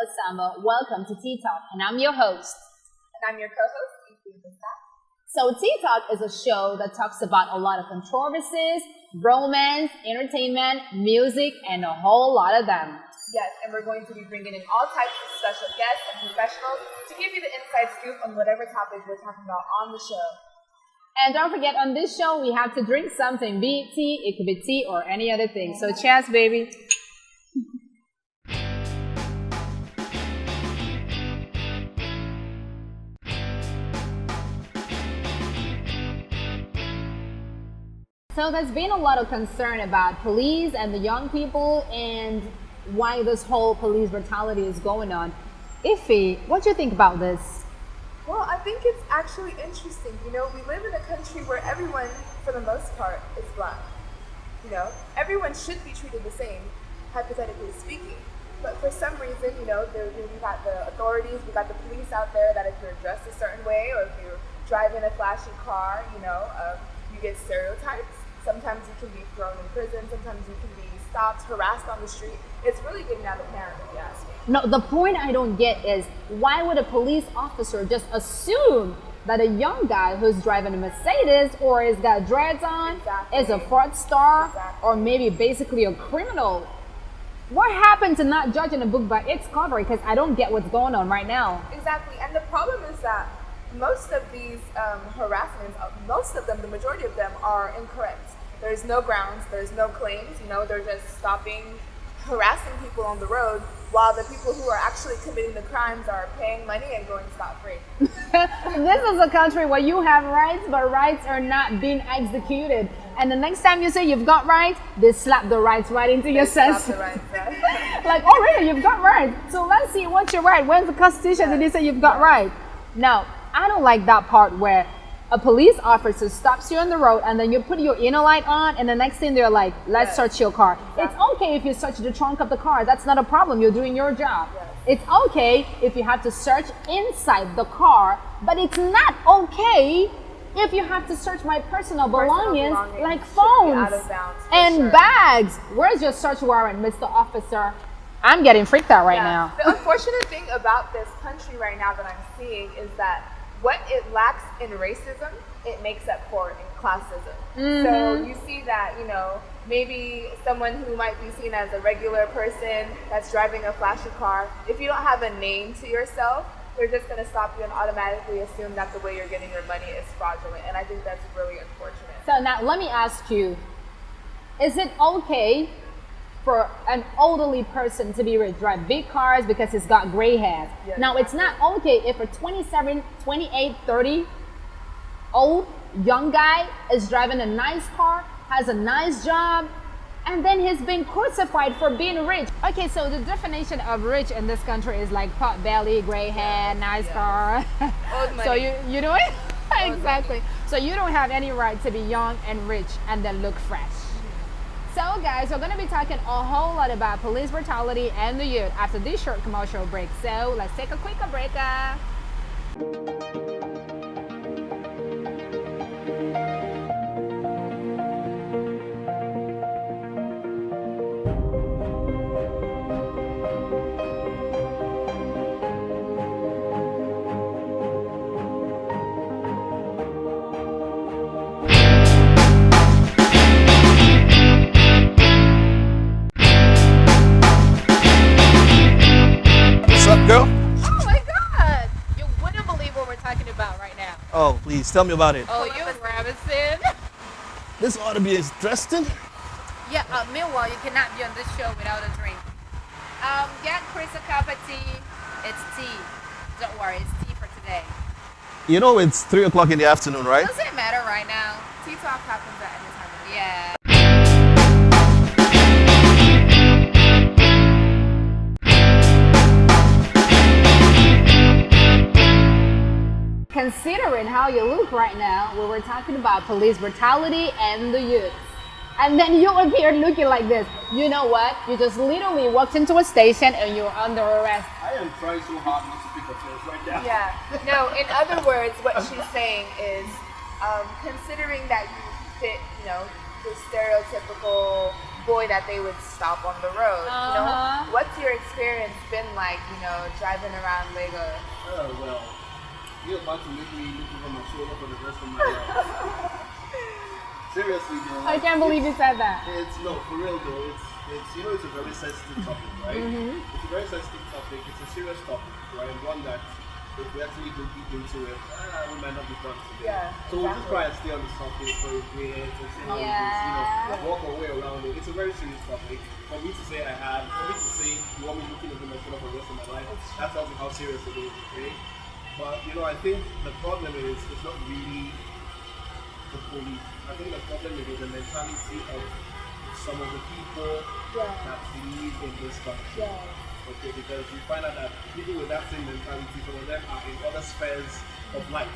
is Samba. Welcome to Tea Talk, and I'm your host. And I'm your co-host, So Tea Talk is a show that talks about a lot of controversies, romance, entertainment, music, and a whole lot of them. Yes, and we're going to be bringing in all types of special guests and professionals to give you the inside scoop on whatever topic we're talking about on the show. And don't forget, on this show, we have to drink something. Be it tea, it could be tea or any other thing. So cheers, baby. So there's been a lot of concern about police and the young people and why this whole police brutality is going on. Iffy, what do you think about this? Well, I think it's actually interesting. You know, we live in a country where everyone, for the most part, is black. You know, everyone should be treated the same, hypothetically speaking. But for some reason, you know, we got the authorities, we got the police out there that if you're dressed a certain way or if you're driving a flashy car, you get stereotypes. Sometimes you can be thrown in prison, sometimes you can be stopped, harassed on the street. It's really getting out of hand, if you ask me. No, the point I don't get is why would a police officer just assume that a young guy who's driving a Mercedes or has got dreads on is a fraudster or maybe basically a criminal? What happened to not judging a book by its cover? Because I don't get what's going on right now. Exactly, and the problem is that most of these harassments, most of them, the majority of them are incorrect. There's no grounds, there's no claims, you know, they're just stopping, harassing people on the road while the people who are actually committing the crimes are paying money and going scot-free. This is a country where you have rights, but rights are not being executed. And the next time you say you've got rights, they slap the rights right into your chest. Right. Like, oh really, you've got rights. So let's see what's your right. Where's the Constitution did they say you've got rights? Now, I don't like that part where a police officer stops you on the road and then you put your inner light on and the next thing they're like, let's search your car. Exactly. It's okay if you search the trunk of the car. That's not a problem. You're doing your job. Yes. It's okay if you have to search inside the car, but it's not okay if you have to search my personal belongings like phones and bags. Where's your search warrant, Mr. Officer? I'm getting freaked out right now. The unfortunate thing about this country right now that I'm seeing is that what it lacks in racism, it makes up for in classism. Mm-hmm. So you see that, you know, maybe someone who might be seen as a regular person that's driving a flashy car, if you don't have a name to yourself, they're just going to stop you and automatically assume that the way you're getting your money is fraudulent. And I think that's really unfortunate. So now let me ask you, is it okay for an elderly person to be able to drive big cars because he's got gray hair? Yes. Now, it's not okay if a 27, 28, 30 old young guy is driving a nice car, has a nice job, and then he's been crucified for being rich. Okay, so the definition of rich in this country is like pot belly, gray hair, nice car. Old money. So you do it? Exactly. So you don't have any right to be young and rich and then look fresh. So guys, we're going to be talking a whole lot about police brutality and the youth after this short commercial break. So let's take a quick break. Girl? Oh my God! You wouldn't believe what we're talking about right now. Oh, please tell me about it. Oh, you Robinson. This ought to be interesting. Yeah, meanwhile, you cannot be on this show without a drink. Get Chris a cup of tea. It's tea. Don't worry, it's tea for today. You know it's 3 o'clock in the afternoon, right? Doesn't matter right now. Tea talk happens at any time of the day. Yeah. Considering how you look right now, we were talking about police brutality and the youth. And then you appear looking like this. You know what? You just literally walked into a station and you're under arrest. I am trying so hard not to pick up things right now. Yeah. No, in other words, what she's saying is, considering that you fit, you know, the stereotypical boy that they would stop on the road. You know, Uh-huh. what's your experience been like? You know, driving around Lagos. Oh, well, you're about to make me look over my shoulder for the rest of my life. Seriously, though. I can't believe you said that. It's no, for real though. It's you know, it's a very sensitive topic, right? Mm-hmm. It's a very sensitive topic. It's a serious topic, right? And one that if we actually go deep into it, we might not be done today. Yeah, So we'll just exactly. try and stay on the topic for a bit and see how we Yeah. just, walk our way around it. It's a very serious topic. For me to say for me to say you want me looking over my shoulder for the rest of my life, that tells me how serious it is, okay? But I think the problem is it's not really the police. I think the problem is the mentality of some of the people that live in this country. Okay, because you find out that people with that same mentality, some of them are in other spheres of life.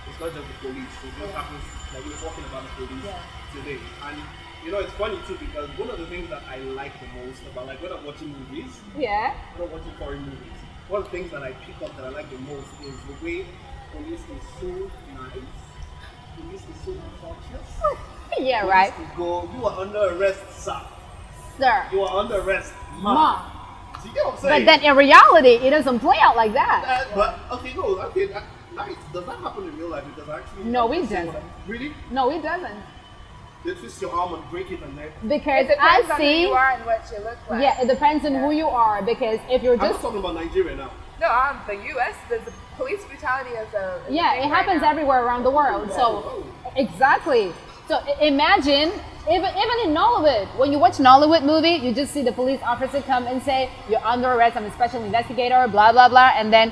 It's not just the police. It just happens like we were talking about the police today. And it's funny too because one of the things that I like the most about like when I'm watching movies, Yeah. when I'm watching foreign movies, one of the things that I pick up that I like the most is the way police is so nice. Police is so cautious. Yeah, Police right. will go, you are under arrest, sir. Sir. You are under arrest, Mom. mom. See, you get what I'm But saying? then in reality, it doesn't play out like that. But okay, nice. Does that happen in real life? Because actually, No, it doesn't. Really? No, it doesn't. They twist your arm and break it, and then. Because It depends I on who see. you are and what you look like. Yeah, it depends on who you are. Because if you're I'm not just talking about Nigeria now. No, the U.S. The police brutality is a yeah, thing it right happens now. everywhere around the world. So exactly. So imagine even in Nollywood, when you watch Nollywood movie, you just see the police officer come and say you're under arrest. I'm a special investigator. Blah blah blah, and then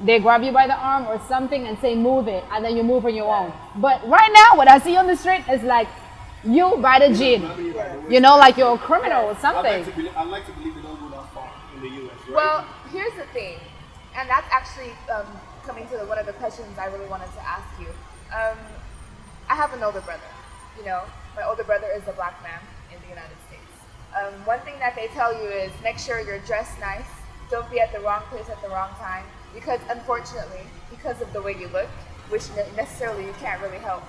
they grab you by the arm or something and say move it, and then you move on your own. But right now, what I see on the street is like you by the gin. Like you're a criminal or something. I'd like to believe they don't go that far in the U.S. Right? Well, here's the thing, and that's actually coming to one of the questions I really wanted to ask you. I have an older brother. My older brother is a black man in the United States. One thing that they tell you is make sure you're dressed nice. Don't be at the wrong place at the wrong time. Because unfortunately, because of the way you look, which necessarily you can't really help,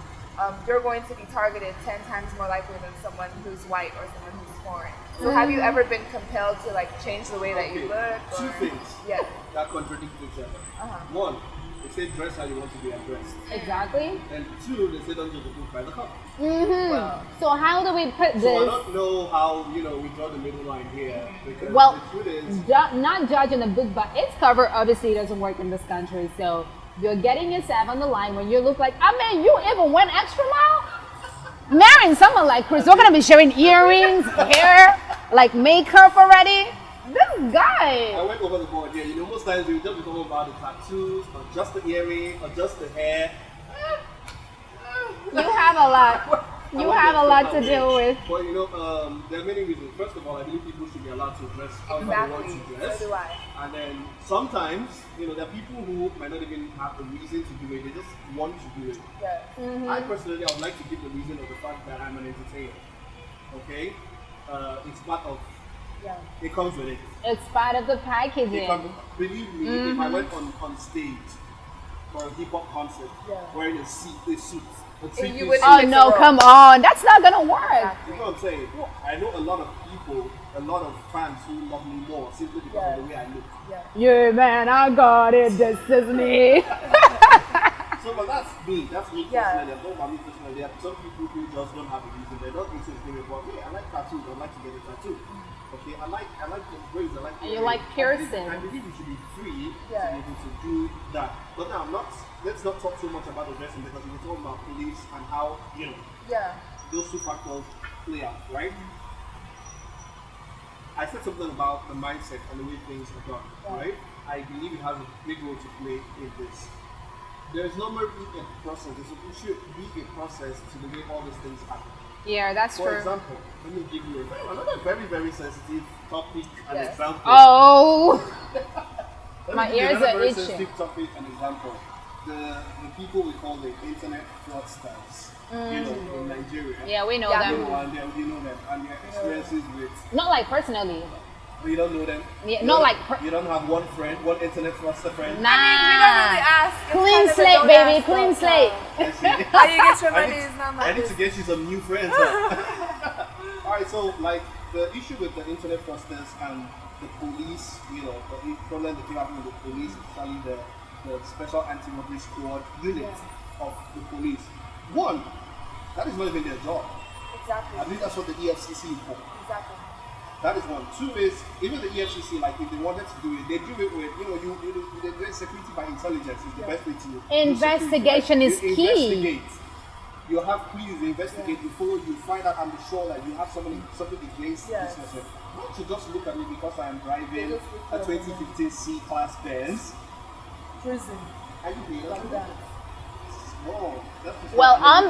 you're going to be targeted 10 times more likely than someone who's white or someone who's foreign. So have you ever been compelled to change the way that you look? Two or- things Yeah. that contradict each other. One, they say dress how you want to be addressed. Exactly. And two, they say don't judge a book by the cover. So how do we put So I this? don't know how we draw the middle line here because Well, the truth is Not judging a book by its cover obviously doesn't work in this country. So you're getting yourself on the line when you look like, you even went extra mile? Marrying someone like Chris, we're gonna be sharing earrings, hair, like makeup already. This guy. I went over the board here. Most times we just be talking about the tattoos, or just the earring, or just the hair. You have a lot. You have a lot to deal with. But there are many reasons. First of all, I believe people should be allowed to dress how they want Exactly. to dress. So do I. And then sometimes, there are people who might not even have a reason to do it. They just want to do it. Yeah. I personally, I would like to give the reason of the fact that I'm an entertainer. Okay, it's part of. Yeah. It comes with it. It's part of the It packaging. comes, believe me, if I went on stage for a hip hop concert wearing a suit, a You three-piece wouldn't- suit, Oh no, come on. That's not gonna work. you know what I'm saying? I know a lot of people, a lot of fans who love me more simply because of the way I look. Yeah, man, I got it. This is me. So, but that's me. That's me Yeah. personally. I'm talking about me personally. There are some people who just don't have a reason. They're not into the about me. I like tattoos. I'd like to get a tattoo. Okay, I like the braids. I like. And you like piercing. I believe we should be free Yeah. to be able to do that. But now, let's not talk so much about the dressing because we're talking about police and how Yeah. those two factors play out, right? I said something about the mindset and the way things are done, right? I believe it has a big role to play in this. There is normally a process. There should be a process to the way all these things happen. Yeah, that's For true. example, let me give you another very, very sensitive topic and example. Oh, Let me my give you ears another are very itching. sensitive topic and example. The people we call the internet fraudsters, in Nigeria. yeah, we know Yeah. You them. know, and you know them, and their experiences with. Not like personally. You don't know them. Yeah, You not don't- like you don't have one friend, one internet fraudster friend. Nah. I mean, we don't really ask. It's Clean kind of a slate, don't baby. ask, Clean don't slate. tell. I see. How you get your I money need- is not my I need to business. get you some new friends. Huh? Alright, so like the issue with the internet fraudsters and the police, the problem that you have with the police, especially the special anti-robbery squad unit of the police. One, that is not even their job. Exactly. I think that's what the EFCC is for. Exactly. That is one. Two is, even the EFCC, like if they wanted to do it, they do it with, they do security by intelligence is the best way to do Investigation is you key. Investigate. You have clues, you investigate before you find out and be sure that you have something against this person. Not to just look at me because I am driving a 2015 C-Class Benz. Prison. Are you real? Like that. No, that's just Well, not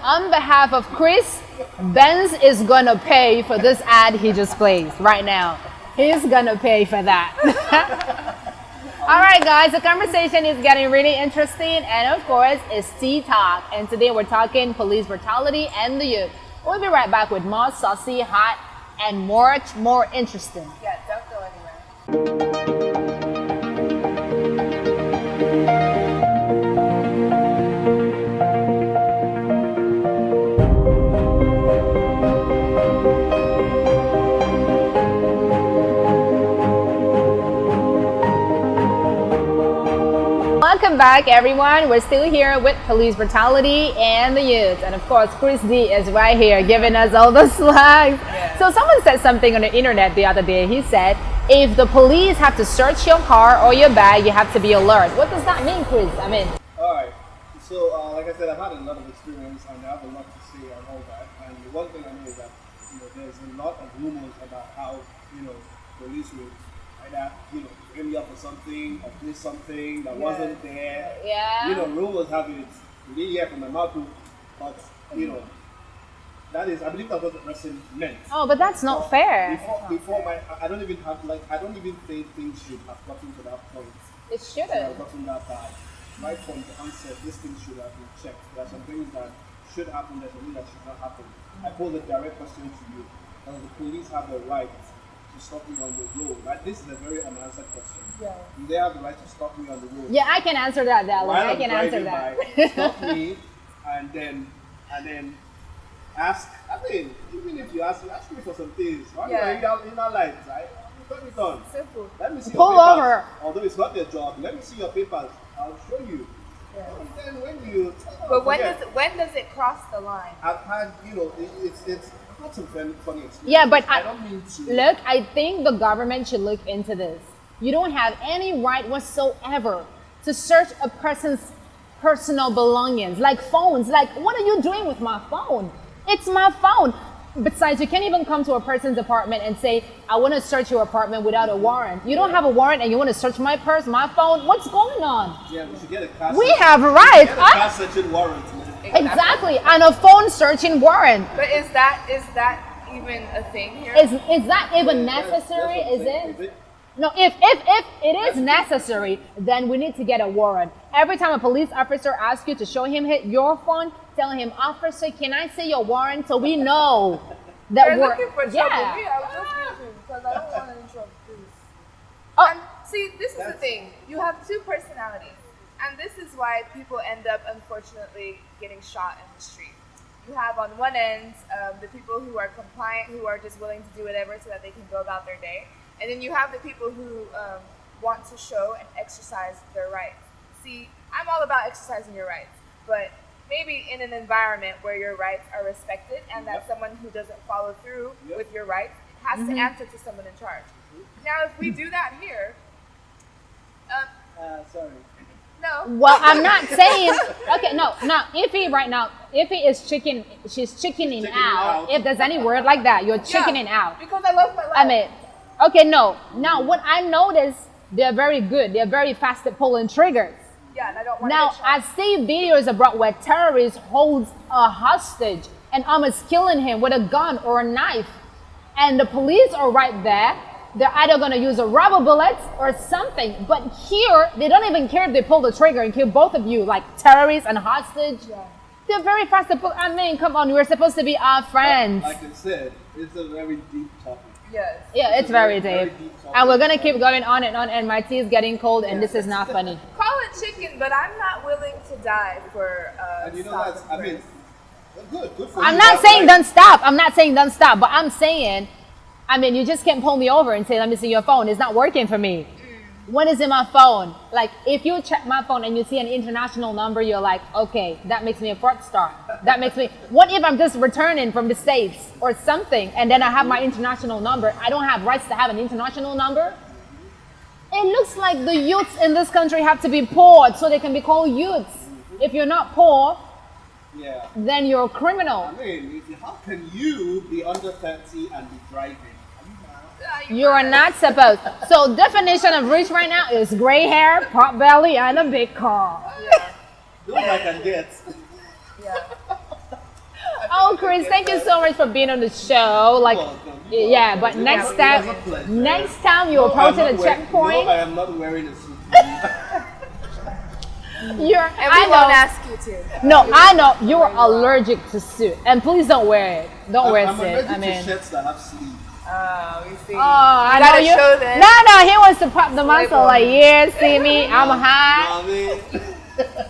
on behalf of Chris, Benz is gonna pay for this ad he just played right now. He's gonna pay for that. All right, guys, the conversation is getting really interesting, and of course, it's Tea Talk. And today we're talking police brutality and the youth. We'll be right back with more saucy, hot, and much more interesting. Yeah, don't go anywhere. Welcome back, everyone. We're still here with police brutality and the youth. And of course, Chris D is right here giving us all the slags. Yeah. So someone said something on the internet the other day. He said, if the police have to search your car or your bag, you have to be alert. What does that mean, Chris? I mean... Alright, so like I said, I've had a lot of experience and I have a lot to say and all that. And the one thing I know is that there's a lot of rumors about how police will either bring me up for something or do something that wasn't there. Yeah. Rumors have it. We didn't hear from my mouth, but that is, I believe that's what the person meant. Oh, but that's not fair. I don't even think things should have gotten to that point. It shouldn't. Have gotten that bad. Right from the onset, this thing should have been checked. There are some things that should happen, there's something that should not happen. I pose a direct question to you. Does the police have the right to stop me on the road? Like, this is a very unanswered question. Yeah. Do they have the right to stop me on the road? Yeah, I can answer that, Dallas. While I I'm can answer driving that. stop me and then ask. I mean, even if you ask me for some things, why are you not lights, right? Turn it on. Simple. Let me see Pull your papers. over. Although it's not their job, let me see your papers. I'll show you. Yeah. And then when you But when does it cross the line? I've had, it's I've had some funny experiences. Yeah, but I don't mean to. Look, I think the government should look into this. You don't have any right whatsoever to search a person's personal belongings, like phones. Like, what are you doing with my phone? It's my phone. Besides, you can't even come to a person's apartment and say, I want to search your apartment without a warrant. You don't have a warrant and you want to search my purse, my phone? What's going on? Yeah, we should get a car. We have rights. Get a car searching warrant, man. Exactly, and a phone searching warrant. But is that even a thing here? Is that even necessary? Is it? No, if it is necessary, then we need to get a warrant. Every time a police officer asks you to show him your phone, tell him, officer, can I see your warrant so we know that They're we're looking for trouble. yeah. I was just using because I don't want any trouble, please. Oh. And see, this is the thing. You have two personalities. And this is why people end up, unfortunately, getting shot in the street. You have on one end the people who are compliant, who are just willing to do whatever so that they can go about their day. And then you have the people who want to show and exercise their rights. See, I'm all about exercising your rights, but maybe in an environment where your rights are respected and that someone who doesn't follow through with your rights has to answer to someone in charge. Now, if we do that here, Sorry. no. Well, I'm not saying okay. No, Ify is she's chickening out. If there's any word like that, you're chickening out. Because I love my life. I mean, okay, no. Now, what I noticed, they're very good. They're very fast at pulling triggers. Yeah, and I don't want Now, to I see videos abroad where terrorists holds a hostage and almost killing him with a gun or a knife. And the police are right there. They're either going to use a rubber bullet or something. But here, they don't even care if they pull the trigger and kill both of you, like terrorists and hostage. Yeah. They're very fast to pull. I mean, come on, we're supposed to be our friends. Like I said, it's a very deep topic. Yes. Yeah, it's very deep. topic. And we're going to keep going on, and my tea is getting cold, and this is not funny. Call it chicken, but I'm not willing to die for And you know stop that's, and I mean, frisk. Good for I'm you. not That's saying right. don't stop. I'm not saying don't stop, but I'm saying, I mean, you just can't pull me over and say, let me see your phone. It's not working for me. What is in my phone? Like, if you check my phone and you see an international number, you're like, okay, that makes me a fraudster. That makes me, what if I'm just returning from the States or something and then I have my international number? I don't have rights to have an international number? It looks like the youths in this country have to be poor so they can be called youths. If you're not poor, Yeah. then you're a criminal. I mean, how can you be under 30 and be driving? You are not supposed. So definition of rich right now is gray hair, pot belly, and a big car. Those I can get. Yeah. Oh, Chris, thank you so much for being on the show. Like, yeah, but next time you approach at a checkpoint, No, I am not wearing a suit. you're. And we I won't know. ask you to. No, I know you're allergic to suit, and please don't wear it. Don't wear I'm suit. allergic I mean. to shirts that have sleeves. Oh, we see. Oh, I know gotta you. show them. No, he wants to pop the muscle. Label. Like, yeah, see me, I'm hot. You know what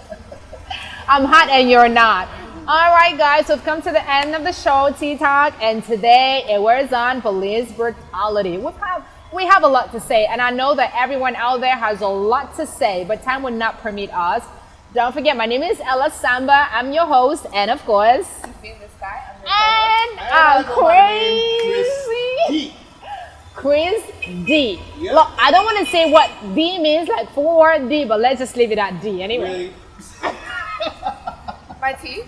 I'm hot and you're not. All right, guys, we've come to the end of the show, Tea Talk, and today it was on police brutality. We have a lot to say, and I know that everyone out there has a lot to say, but time would not permit us. Don't forget, my name is Ella Samba. I'm your host, and of course, You seen this guy? I'm your co-host. and I go by the name crazy Chris Chris D. Yep. Look, I don't want to say what D means, like full word D, but let's just leave it at D D. anyway. Really? My tea?